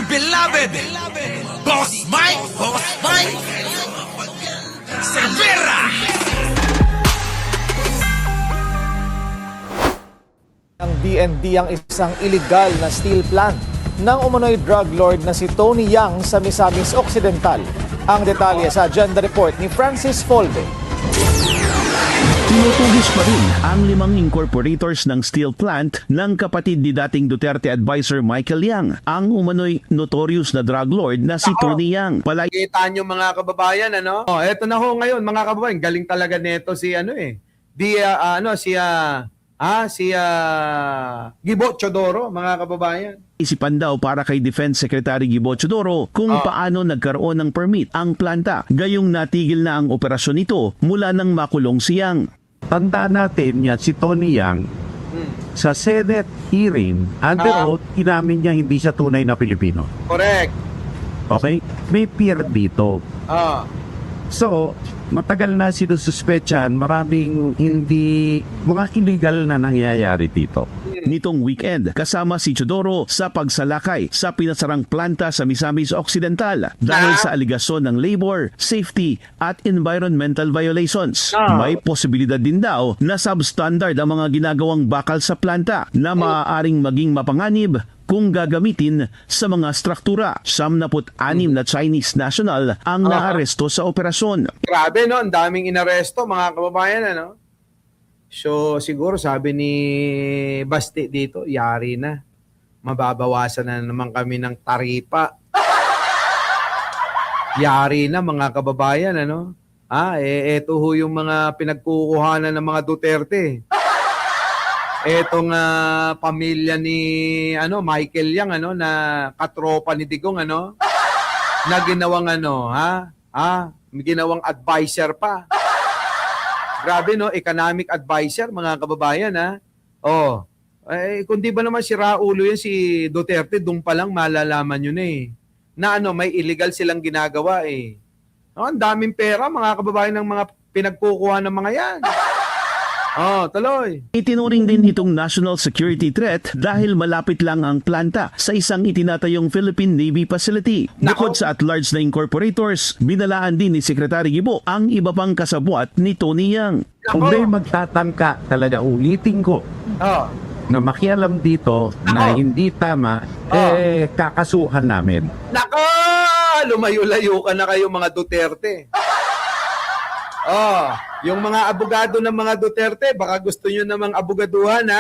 dear beloved, Boss Mike Cervera. Ang DND ang isang illegal na steel plant ng umano'y drug lord na si Tony Yang sa Misamis Occidental. Ang detalye sa agenda report ni Francis Folde. Tinutugis pa rin ang 5 incorporators ng steel plant ng kapatid ni dating Duterte advisor Michael Yang, ang umano'y notorious na drug lord na si Tony Yang. Kita nyo mga kababayan, ano? Oh, eto na ho ngayon, mga kababayan. Galing talaga neto si Gibo Chodoro, mga kababayan. Isipan daw para kay Defense Secretary Gibo Chodoro kung paano nagkaroon ng permit ang planta, gayong natigil na ang operasyon nito mula nang makulong si Yang. Tandaan natin yan, si Tony Yang, sa Senate hearing, under oath, inamin niya hindi siya tunay na Pilipino. Correct. Okay? May peer dito. Ah. So, matagal na sinususpetsahan, maraming mga illegal na nangyayari dito. Nitong weekend, kasama si Chodoro sa pagsalakay sa pinasarang planta sa Misamis Occidental dahil sa aligasyon ng labor, safety at environmental violations. May posibilidad din daw na substandard ang mga ginagawang bakal sa planta na maaaring maging mapanganib kung gagamitin sa mga struktura. 76 na Chinese national ang naaresto sa operasyon. Grabe, no? Ang daming inaresto, mga kababayan, ano? So, siguro sabi ni Basti dito, yari na. Mababawasan na naman kami ng taripa. Yari na, mga kababayan, ano? Eto ho yung mga pinagkukuhanan ng mga Duterte. Etong pamilya ni Michael Yang, na katropa ni Digong, na ginawang ginawang advisor pa. Grabe, no? Economic advisor, mga kababayan, kung di ba naman si Raulo yan, si Duterte, doon pa lang malalaman yun na may illegal silang ginagawa ang daming pera, mga kababayan, ng mga pinagkukuha ng mga yan. Tuloy. Itinuring din itong national security threat dahil malapit lang ang planta sa isang itinatayong Philippine Navy facility. Bukod sa at-large na incorporators, binalaan din ni Secretary Gibo ang iba pang kasabwat ni Tony Yang. Kung may magtatangka, talaga ulitin ko, na makialam dito na hindi tama, kakasuhan namin. Nako! Lumayo-layo ka na kayo, mga Duterte. Yung mga abogado ng mga Duterte, baka gusto nyo namang abogaduhan,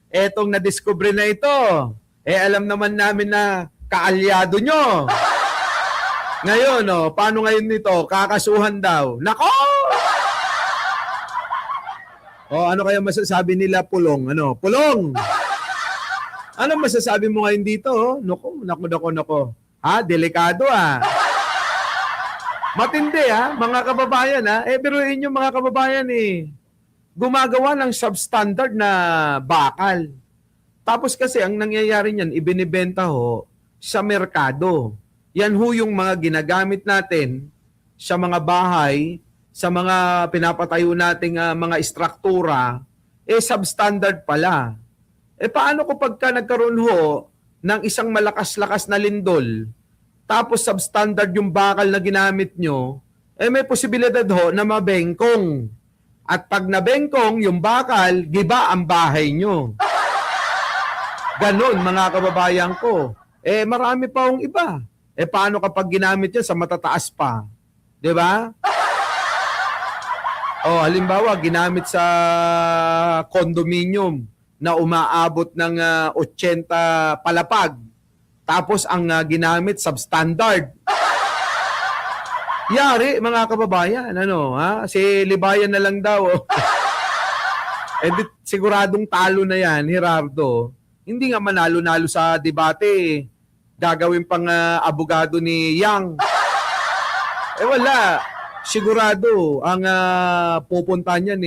etong na-discover na ito. Alam naman namin na kaalyado nyo. Ngayon, paano ngayon nito? Kakasuhan daw. Nako! Ano kaya masasabi nila, Pulong? Pulong! Ano masasabi mo ngayon dito? Nako. Delikado, Matindi, mga kababayan, biruin nyo, mga kababayan, gumagawa ng substandard na bakal. Tapos kasi ang nangyayari niyan, ibinibenta sa merkado. Yan yung mga ginagamit natin sa mga bahay, sa mga pinapatayo nating mga istruktura, substandard pala. Paano ko pagka nagkaroon ng isang malakas-lakas na lindol, tapos substandard yung bakal na ginamit nyo, may posibilidad na mabengkong. At pag nabengkong yung bakal, giba ang bahay nyo. Ganon, mga kababayan ko. Marami pa hong iba. Paano kapag ginamit yan sa matataas pa? Diba? Halimbawa, ginamit sa condominium na umaabot ng 80 palapag. Tapos ang ginamit, substandard. Yari, mga kababayan, si Libayan na lang daw. Siguradong talo na yan, Gerardo. Hindi nga manalo-nalo sa debate. Gagawin pang abogado ni Yang. Wala. Sigurado, ang pupunta niyan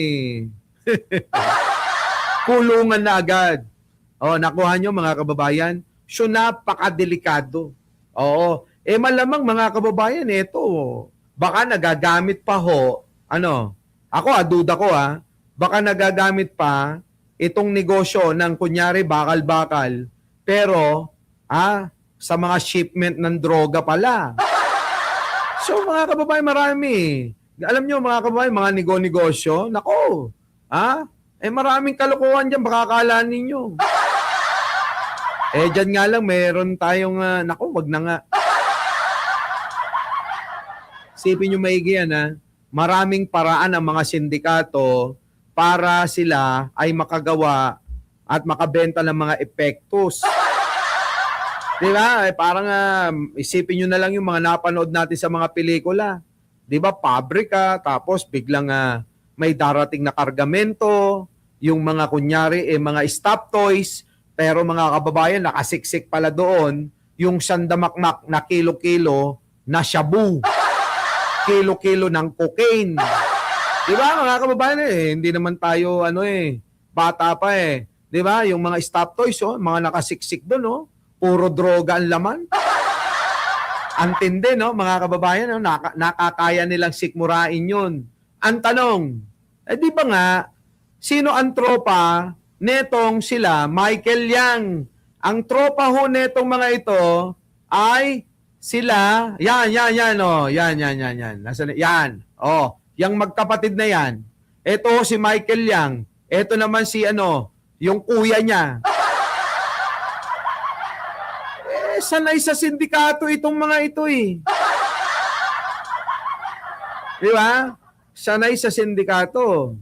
kulungan na agad. Nakuha nyo, mga kababayan. So, napakadelikado. Malamang, mga kababayan, baka nagagamit pa ako, duda ko, baka nagagamit pa itong negosyo ng kunyari bakal-bakal, pero sa mga shipment ng droga pala. So mga kababayan, marami. Alam nyo mga kababayan, mga negosyo, nako, maraming kalokohan dyan, baka akala ninyo. Dyan nga lang, meron tayong, wag na nga. Sipin nyo maigi yan, maraming paraan ang mga sindikato para sila ay makagawa at makabenta ng mga epektos. Diba? Parang isipin nyo na lang yung mga napanood natin sa mga pelikula. Diba? Pabrika, tapos biglang may darating na kargamento, yung mga kunyari, mga stop toys, pero mga kababayan, nakasiksik pala doon, yung sandamakmak na kilo-kilo na shabu. Kilo-kilo ng cocaine. Diba mga kababayan, hindi naman tayo, bata pa Diba? Yung mga stop toys, mga nakasiksik doon, puro droga ang laman. Ang tindi, mga kababayan, nakakaya nilang sikmurain yun. Ang tanong, di ba nga, sino ang tropa netong sila, Michael Yang? Ang tropa ho netong mga ito ay sila, yan. Nasaan, yan. Yung magkapatid na yan. Ito si Michael Yang. Ito naman si yung kuya niya. Sanay sa sindikato itong mga ito Di ba? Sanay sa sindikato.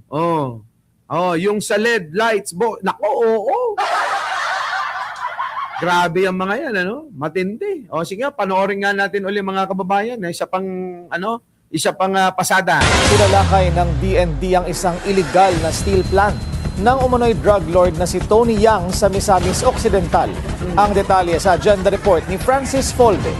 Yung sa LED lights, nako, oo. Grabe ang mga yan, Matindi. Sige, panoorin nga natin uli mga kababayan. Isa pang pasada. Tinalakay ng DND ang isang illegal na steel plant ng umano'y drug lord na si Tony Yang sa Misamis Occidental. Ang detalye sa agenda report ni Francis Folde.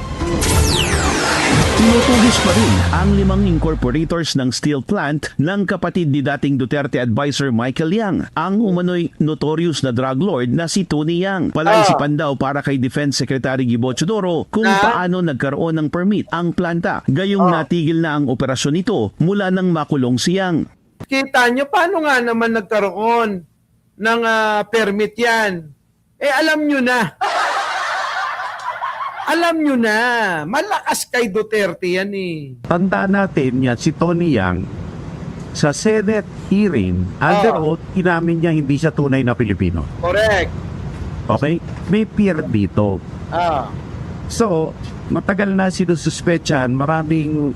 Tinutugis pa rin ang 5 incorporators ng steel plant ng kapatid ni dating Duterte advisor Michael Yang, ang umano'y notorious na drug lord na si Tony Yang. Palaisipan daw para kay Defense Secretary Gibo Chodoro kung paano nagkaroon ng permit ang planta, gayong natigil na ang operasyon nito mula nang makulong si Yang. Kita nyo, paano nga naman nagkaroon ng permit yan? Alam nyo na. Alam nyo na. Malakas kay Duterte yan Tandaan natin yan, si Tony Yang, sa Senate hearing, under oath, inamin niya hindi siya tunay na Pilipino. Correct. Okay? May peer dito. So, matagal na sinususpetsahan, maraming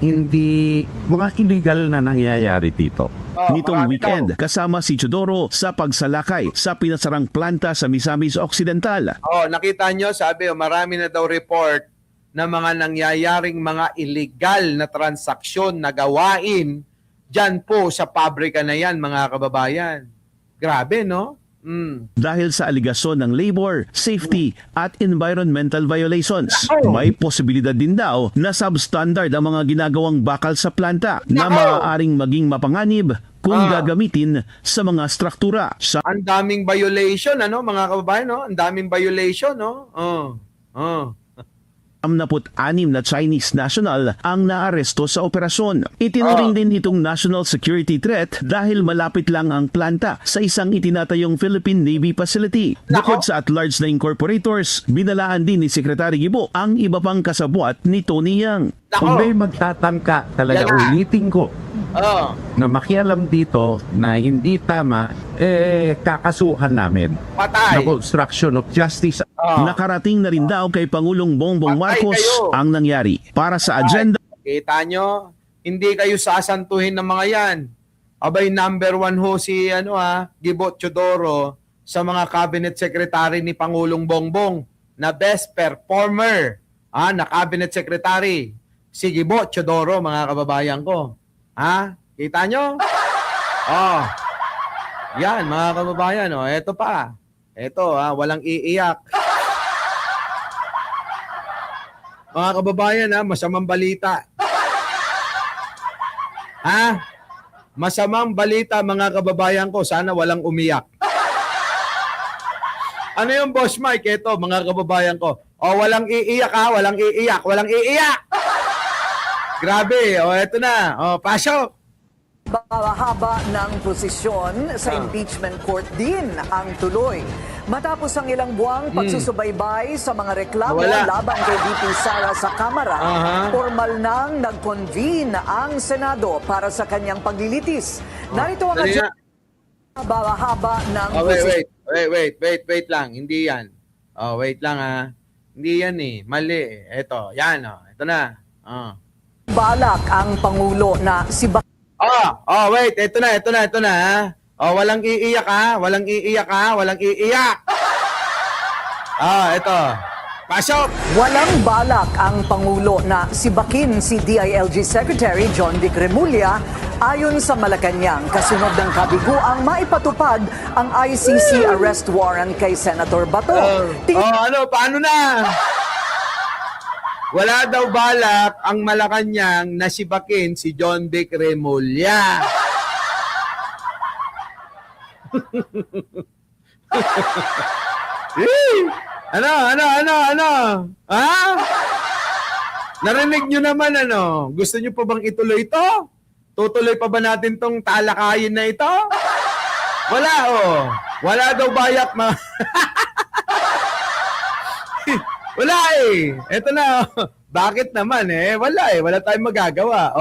mga illegal na nangyayari dito. Nitong weekend, kasama si Chodoro sa pagsalakay sa pinasarang planta sa Misamis Occidental. Nakita nyo, sabi, marami na daw report na mga nangyayaring mga illegal na transaksyon na gawain dyan po sa pabrika na yan, mga kababayan. Grabe, no? Dahil sa aligasyon ng labor, safety at environmental violations. May posibilidad din daw na substandard ang mga ginagawang bakal sa planta na maaaring maging mapanganib kung gagamitin sa mga struktura. Ang daming violation, mga kababayan, Ang daming violation, 66 na Chinese national ang naaresto sa operasyon. Itinuring din itong national security threat dahil malapit lang ang planta sa isang itinatayong Philippine Navy facility. Bukod sa at-large na incorporators, binalaan din ni Secretary Gibo ang iba pang kasabwat ni Tony Yang. Kung may magtatangka, talaga ulitin ko, na makialam dito na hindi tama, kakasuhan namin. Patay. Na obstruction of justice. Nakarating na rin daw kay Pangulong Bongbong Marcos ang nangyari. Para sa agenda. Kita nyo, hindi kayo sasantuhin ng mga yan. Abay, number 1 ho si Gibo Chodoro sa mga cabinet secretary ni Pangulong Bongbong na best performer na cabinet secretary. Si Gibo Chodoro, mga kababayan ko. Kita nyo? Yan, mga kababayan. Ito pa. Ito, walang iiyak. Mga kababayan, masamang balita. Masamang balita, mga kababayan ko. Sana walang umiyak. Ano yung Boss Mike? Ito, mga kababayan ko. Walang iiyak, walang iiyak, walang iiyak. Grabe, ito na. Pasok. Mahaba ng posisyon sa impeachment court din ang tuloy Matapos ang ilang buwang pagsusubaybay sa mga reklamo Wala. laban kay VP Sara sa Kamara, formal nang nag-convene ang Senado para sa kanyang paglilitis. Narito ang Dali agenda haba ng Oh, wait lang. Hindi yan. Oh, wait lang Hindi yan Mali. Ito, yan Ito na. balak ang Pangulo na si Wait. Ito na Oh, walang iiyak Walang iiyak. Ito. Pasok! Walang balak ang Pangulo na sibakin si DILG Secretary John Vic Remulla ayon sa Malacanang kasunod ng kabiguang maipatupad ang ICC arrest warrant kay Senator Bato. Paano na? Wala daw balak ang Malacanang na sibakin si John Vic Remulla. Ano? Ha? Narinig nyo naman Gusto nyo pa bang ituloy ito? Tutuloy pa ba natin tong talakayin na ito? Wala Wala daw bayak Wala Ito na Bakit naman Wala Wala tayong magagawa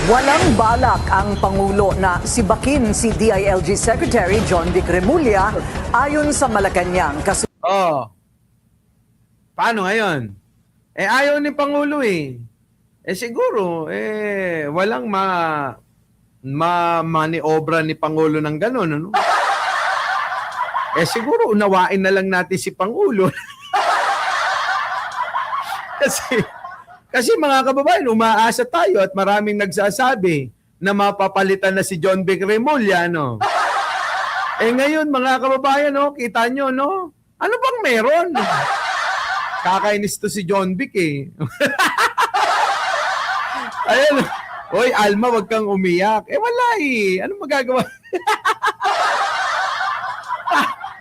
Walang balak ang Pangulo na sibakin si DILG Secretary John Vic Remulla ayon sa Malacanang kasunod Paano ngayon? Ayaw ni Pangulo siguro, walang maniobra ni Pangulo ng gano'n, ano? Siguro, unawain na lang natin si Pangulo. kasi mga kababayan, umaasa tayo at maraming nagsasabi na mapapalitan na si John Vic Remulla, no? Ngayon, mga kababayan, kita nyo, no? Ano bang meron? Kakainis to si John Vic, Ayan. Hoy, Alma, wag kang umiyak. Wala Ano magagawa?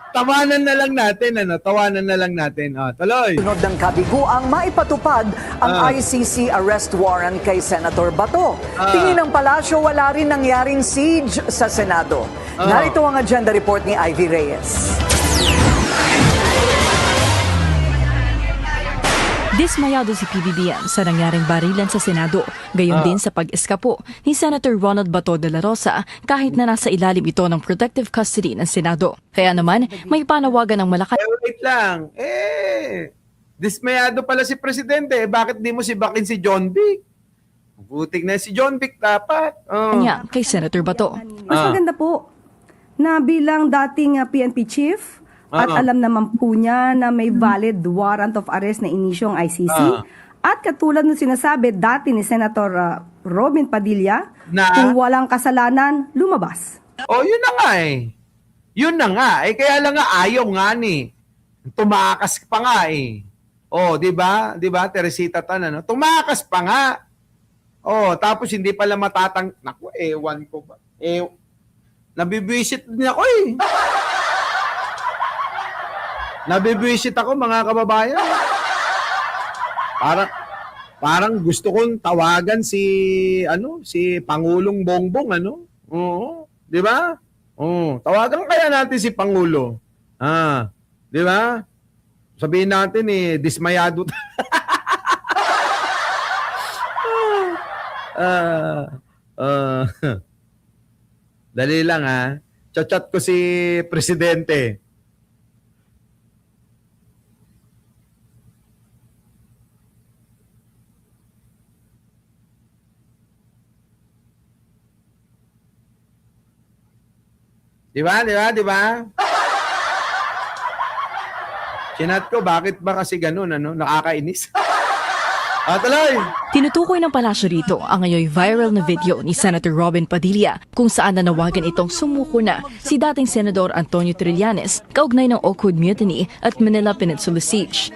Tawanan na lang natin, Tawanan na lang natin. Tuloy. Sunod ng kabiguang maipatupad ang ICC arrest warrant kay Senator Bato. Tingin ng palasyo, wala rin nangyaring siege sa Senado. Narito ang agenda report ni Ivy Reyes. Dismayado si PBBM sa nangyaring barilan sa Senado, gayon din sa pag-eskapo ni Senator Ronald Bato de la Rosa kahit na nasa ilalim ito ng protective custody ng Senado. Kaya naman, may panawagan ng Malacanang. Wait lang. Dismayado pala si Presidente. Bakit di mo sibakin si John Vic? Butik na si John Vic dapat. Niya kay Senator Bato. Mas maganda po na bilang dating PNP chief, at alam naman po niya na may valid warrant of arrest na inisyo ang ICC. At katulad ng sinasabi dati ni Senator Robin Padilla, kung walang kasalanan, lumabas. Yun na nga Yun na nga. Kaya lang nga ayaw nga Tumakas pa nga di ba? Di ba, Teresita Tan, Tumakas pa nga. Tapos hindi pala matatang... Naku, ewan ko ba? Nabibwisit din ako Nabibwisit ako, mga kababayan. Parang gusto kong tawagan si Pangulong Bongbong, Oo, 'di ba? Tawagan kaya natin si Pangulo. Di ba? Sabihin natin dismayado. Dali lang Chat ko si Presidente. Di ba? Chinat ko, bakit ba kasi ganun, nakakainis? Tuloy! Tinutukoy ng palasyo rito ang ngayon viral na video ni Senator Robin Padilla kung saan nanawagan itong sumuko na si dating Senador Antonio Trillanes kaugnay ng Oakwood Mutiny at Manila Peninsula Siege.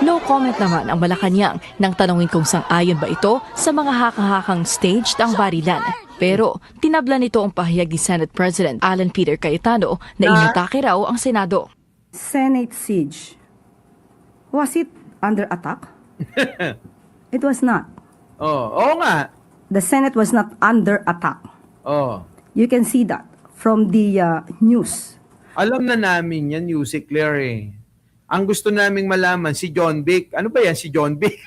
No comment naman ang Malacanang nang tanungin kung sang-ayon ba ito sa mga haka-hakang staged ang barilan. Pero tinabla nito ang pahayag ni Senate President Alan Peter Cayetano na inatake raw ang Senado. Senate siege. Was it under attack? It was not. Oo nga. The Senate was not under attack. Oh. You can see that from the news. Alam na namin yan, Music Claire eh. Ang gusto naming malaman, si John Vic. Ano ba yan, si John Vic?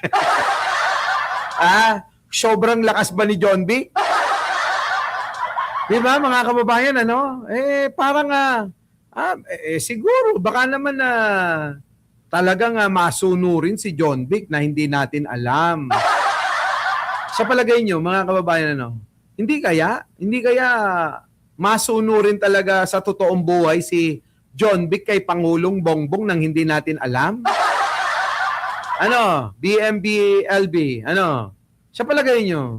Sobrang lakas ba ni John Vic? Di ba, mga kababayan, ano? Parang, siguro, baka naman na talagang masunurin si John Vic na hindi natin alam. Sa palagay nyo, mga kababayan, ano? Hindi kaya masunurin talaga sa totoong buhay si John Vic kay Pangulong Bongbong nang hindi natin alam? Ano? BMBLB, ano? Sa palagay nyo?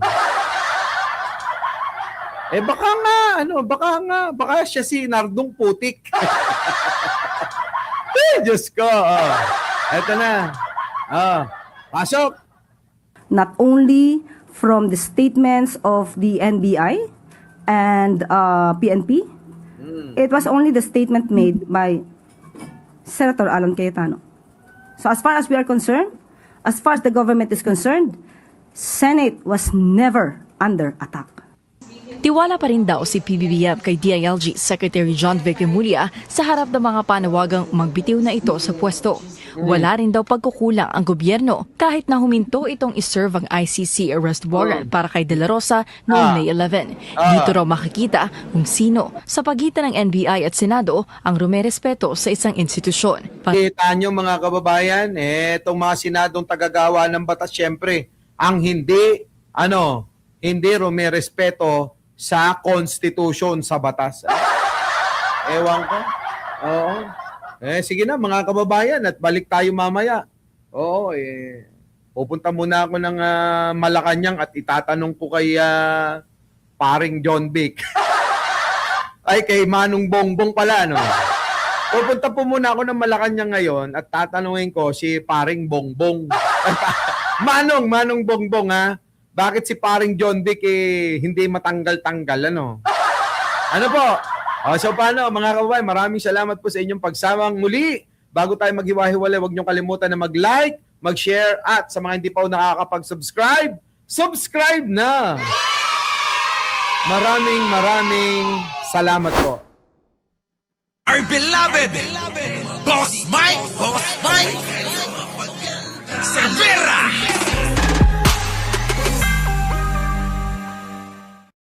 Baka siya si Nardong Putik. Diyos ko. Eto na. Pasok. Not only from the statements of the NBI and PNP, it was only the statement made by Senator Alan Cayetano. So as far as we are concerned, as far as the government is concerned, Senate was never under attack. Tiwala pa rin daw si PBBM kay DILG Secretary John Vic Remulla sa harap ng mga panawagang magbitiw na ito sa pwesto. Wala rin daw pagkukulang ang gobyerno kahit na huminto itong iserve ang ICC arrest warrant para kay De La Rosa noong May 11. Dito raw makikita kung sino sa pagitan ng NBI at Senado ang rumerespeto sa isang institusyon. Kita nyo mga kababayan, itong mga senadong tagagawa ng batas, syempre, ang hindi rumerespeto sa konstitusyon, sa batas. Ewan ko. Oo. Sige na mga kababayan at balik tayo mamaya. Oo, pupunta muna ako ng Malacanang at itatanong ko kay paring John Vic. Ay, kay Manong Bongbong pala, no? Pupunta po muna ako ng Malacanang ngayon at tatanungin ko si paring Bongbong. Manong Bongbong, ha? Bakit si paring John Vic hindi matanggal-tanggal, ano? Ano po? So paano, mga kababayan, maraming salamat po sa inyong pagsamang muli. Bago tayo maghiwa-hiwalay, huwag niyong kalimutan na mag-like, mag-share, at sa mga hindi pa nakakapag-subscribe, subscribe na! Maraming salamat po. Our beloved Boss Mike Cervera.